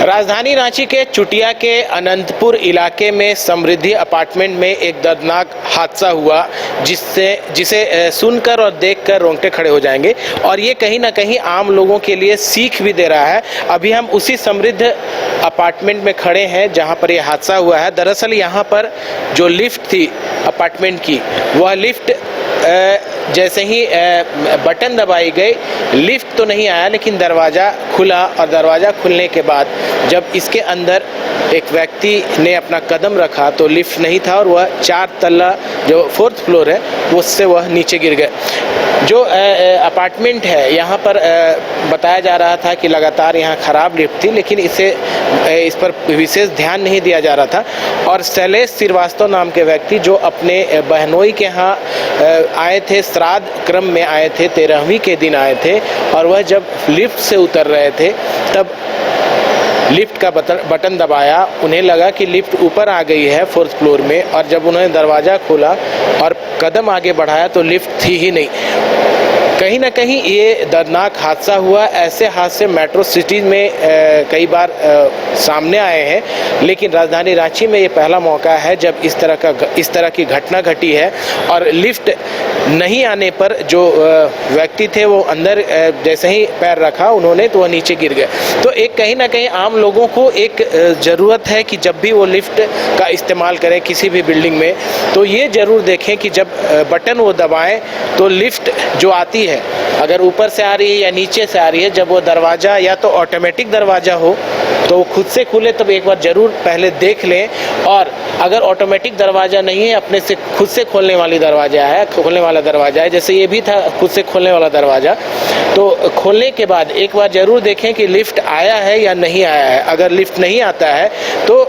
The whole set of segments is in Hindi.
राजधानी रांची के चुटिया के अनंतपुर इलाके में समृद्धि अपार्टमेंट में एक दर्दनाक हादसा हुआ जिसे सुनकर और देखकर रोंगटे खड़े हो जाएंगे और ये कहीं ना कहीं आम लोगों के लिए सीख भी दे रहा है। अभी हम उसी समृद्ध अपार्टमेंट में खड़े हैं जहां पर यह हादसा हुआ है। दरअसल यहां पर जो लिफ्ट थी अपार्टमेंट की, वह लिफ्ट जैसे ही बटन दबाई गई, लिफ्ट तो नहीं आया लेकिन दरवाज़ा खुला और दरवाज़ा खुलने के बाद जब इसके अंदर एक व्यक्ति ने अपना कदम रखा तो लिफ्ट नहीं था और वह 4 तल्ला जो 4th फ्लोर है उससे वह नीचे गिर गए। जो अपार्टमेंट है यहाँ पर बताया जा रहा था कि लगातार यहाँ ख़राब लिफ्ट थी, लेकिन इस पर विशेष ध्यान नहीं दिया जा रहा था। और शैलेश श्रीवास्तव नाम के व्यक्ति जो अपने बहनोई के यहाँ आए थे, श्राद्ध क्रम में आए थे, 13वीं के दिन आए थे और वह जब लिफ्ट से उतर रहे थे तब लिफ्ट का बटन दबाया। उन्हें लगा कि लिफ्ट ऊपर आ गई है 4th फ्लोर में, और जब उन्होंने दरवाज़ा खोला और कदम आगे बढ़ाया तो लिफ्ट थी ही नहीं। कहीं ना कहीं ये दर्दनाक हादसा हुआ। ऐसे हादसे मेट्रो सिटीज में कई बार सामने आए हैं, लेकिन राजधानी रांची में ये पहला मौका है जब इस तरह की घटना घटी है। और लिफ्ट नहीं आने पर जो व्यक्ति थे वो अंदर जैसे ही पैर रखा उन्होंने तो वह नीचे गिर गए। तो एक कहीं ना कहीं आम लोगों को एक ज़रूरत है कि जब भी वो लिफ्ट का इस्तेमाल करें किसी भी बिल्डिंग में, तो ये ज़रूर देखें कि जब बटन वो दबाएं तो लिफ्ट जो आती है, अगर ऊपर से आ रही है या नीचे से आ रही है, जब वो दरवाज़ा या तो ऑटोमेटिक दरवाज़ा हो तो खुद से खुले तब एक बार ज़रूर पहले देख लें। और अगर ऑटोमेटिक दरवाज़ा नहीं है, अपने से खुद से खोलने वाला दरवाज़ा है, जैसे ये भी था खुद से खोलने वाला दरवाज़ा, तो खोलने के बाद एक बार ज़रूर देखें कि लिफ्ट आया है या नहीं आया है। अगर लिफ्ट नहीं आता है तो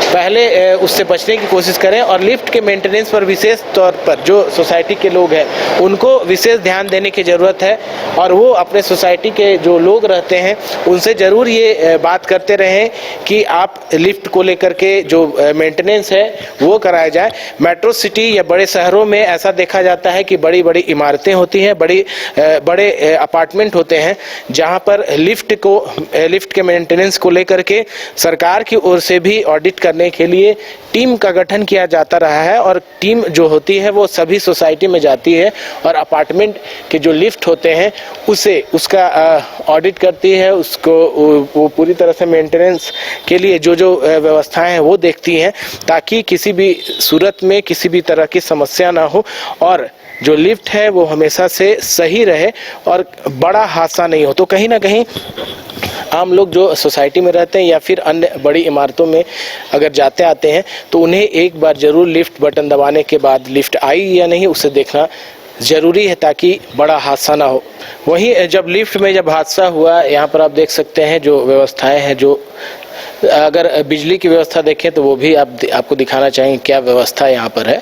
पहले उससे बचने की कोशिश करें। और लिफ्ट के मेंटेनेंस पर विशेष तौर पर जो सोसाइटी के लोग हैं उनको विशेष ध्यान देने की ज़रूरत है, और वो अपने सोसाइटी के जो लोग रहते हैं उनसे ज़रूर ये बात करते रहें कि आप लिफ्ट को लेकर के जो मेंटेनेंस है वो कराया जाए। मेट्रो सिटी या बड़े शहरों में ऐसा देखा जाता है कि बड़ी बड़ी इमारतें होती हैं, बड़े अपार्टमेंट होते हैं जहाँ पर लिफ्ट के मेंटेनेंस को लेकर के सरकार की ओर से भी ऑडिट करने के लिए टीम का गठन किया जाता रहा है। और टीम जो होती है वो सभी सोसाइटी में जाती है और अपार्टमेंट के जो लिफ्ट होते हैं उसका ऑडिट करती है, उसको वो पूरी तरह से मेंटेनेंस के लिए जो व्यवस्थाएं हैं वो देखती हैं, ताकि किसी भी सूरत में किसी भी तरह की समस्या ना हो और जो लिफ्ट है वो हमेशा से सही रहे और बड़ा हादसा नहीं हो। तो कहीं ना कहीं आम लोग जो सोसाइटी में रहते हैं या फिर अन्य बड़ी इमारतों में अगर जाते आते हैं तो उन्हें एक बार ज़रूर लिफ्ट बटन दबाने के बाद लिफ्ट आई या नहीं उसे देखना ज़रूरी है, ताकि बड़ा हादसा ना हो। वहीं जब लिफ्ट में जब हादसा हुआ, यहाँ पर आप देख सकते हैं जो व्यवस्थाएं हैं, जो अगर बिजली की व्यवस्था देखें तो वो भी आपको दिखाना चाहेंगे क्या व्यवस्था यहाँ पर है,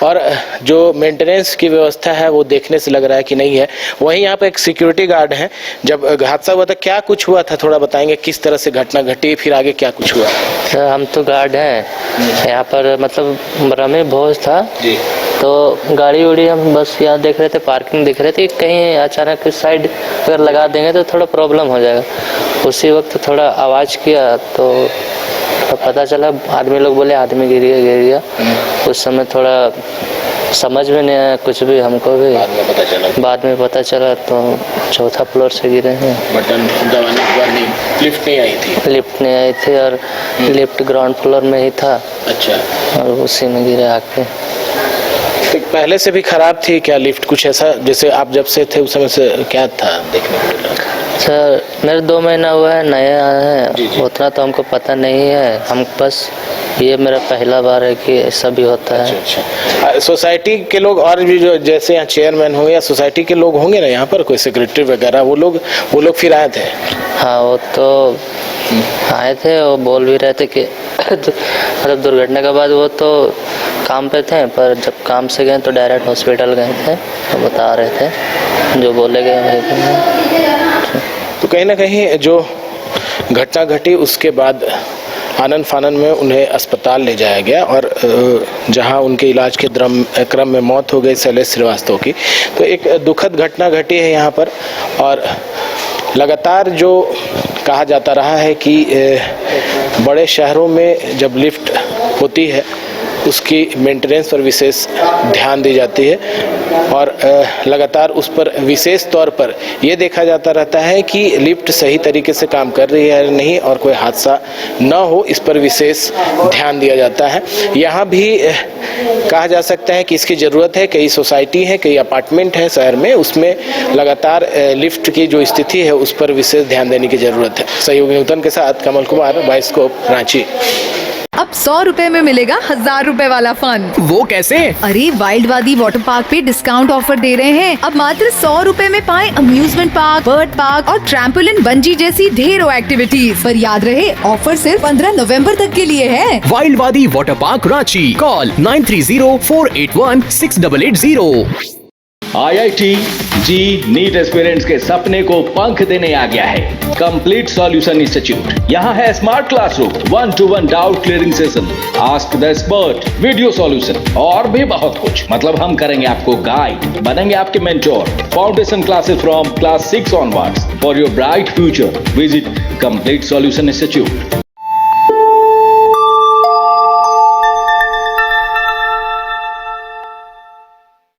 और जो मेंटेनेंस की व्यवस्था है वो देखने से लग रहा है कि नहीं है। वहीं यहाँ पर एक सिक्योरिटी गार्ड है। जब हादसा हुआ था क्या कुछ हुआ था, थोड़ा बताएंगे किस तरह से घटना घटी, फिर आगे क्या कुछ हुआ? सर हम तो गार्ड हैं यहाँ पर, मतलब रमे भोज था जी। तो गाड़ी उड़ी हम बस यहाँ देख रहे थे, पार्किंग देख रहे थे, कहीं अचानक साइड अगर लगा देंगे तो थोड़ा प्रॉब्लम हो जाएगा। उसी वक्त थोड़ा आवाज़ किया तो पता चला, आदमी लोग बोले आदमी गिर गया। उस समय थोड़ा समझ में नहीं आया कुछ भी, हमको भी बाद में पता चला तो 4था फ्लोर से गिरे हैं। बटन दबाने के बाद लिफ्ट नहीं आई थी और लिफ्ट ग्राउंड फ्लोर में ही था। अच्छा। और उसी में गिरे आके। तो पहले से भी खराब थी क्या लिफ्ट, कुछ ऐसा जैसे आप जब से थे उस समय से क्या था देखने को मिला? सर मेरे 2 महीना हुआ है, नया है, उतना तो हमको पता नहीं है। हम बस ये मेरा पहला बार है कि ऐसा भी होता है। अच्छा। सोसाइटी के लोग और भी जो जैसे यहाँ चेयरमैन होंगे या सोसाइटी के लोग होंगे ना यहाँ पर, कोई सेक्रेटरी वगैरह, वो लोग फिर आए थे? हाँ वो तो आए थे, वो बोल भी रहे थे कि मतलब दुर्घटना के बाद वो तो काम पे थे, पर जब काम से गए तो डायरेक्ट हॉस्पिटल गए थे, तो बता रहे थे जो बोले गए। तो कहीं ना कहीं जो घटना घटी उसके बाद आनन फानन में उन्हें अस्पताल ले जाया गया और जहां उनके इलाज के क्रम में मौत हो गई शैलेश श्रीवास्तव की। तो एक दुखद घटना घटी है यहाँ पर, और लगातार जो कहा जाता रहा है कि बड़े शहरों में जब लिफ्ट होती है उसकी मेंटेनेंस पर विशेष ध्यान दी जाती है और लगातार उस पर विशेष तौर पर यह देखा जाता रहता है कि लिफ्ट सही तरीके से काम कर रही है या नहीं और कोई हादसा न हो, इस पर विशेष ध्यान दिया जाता है। यहाँ भी कहा जा सकता है कि इसकी ज़रूरत है। कई सोसाइटी हैं, कई अपार्टमेंट हैं शहर में, उसमें लगातार लिफ्ट की जो स्थिति है उस पर विशेष ध्यान देने की ज़रूरत है। सहयोगी नूतन के साथ कमल कुमार, बाइस्कोप, रांची। अब 100 रुपए में मिलेगा 1000 रुपए वाला फन। वो कैसे? अरे वाइल्डवादी वाटर पार्क पे डिस्काउंट ऑफर दे रहे हैं। अब मात्र 100 रुपए में पाएं अम्यूजमेंट पार्क, बर्ड पार्क और ट्रैम्पोलिन, बंजी जैसी ढेरों एक्टिविटीज। पर याद रहे, ऑफर सिर्फ 15 नवंबर तक के लिए है। वाइल्डवादी water park Ranchi, call 9304816880। IIT JEE NEET aspirants के सपने को पंख देने आ गया है कंप्लीट सॉल्यूशन इंस्टीट्यूट। यहाँ है smart classroom, 1-to-1 doubt clearing session, ask the expert, video solution और भी बहुत कुछ। मतलब हम करेंगे आपको गाइड, बनेंगे आपके mentor. Foundation classes from class 6 onwards for your bright future. Visit complete solution institute.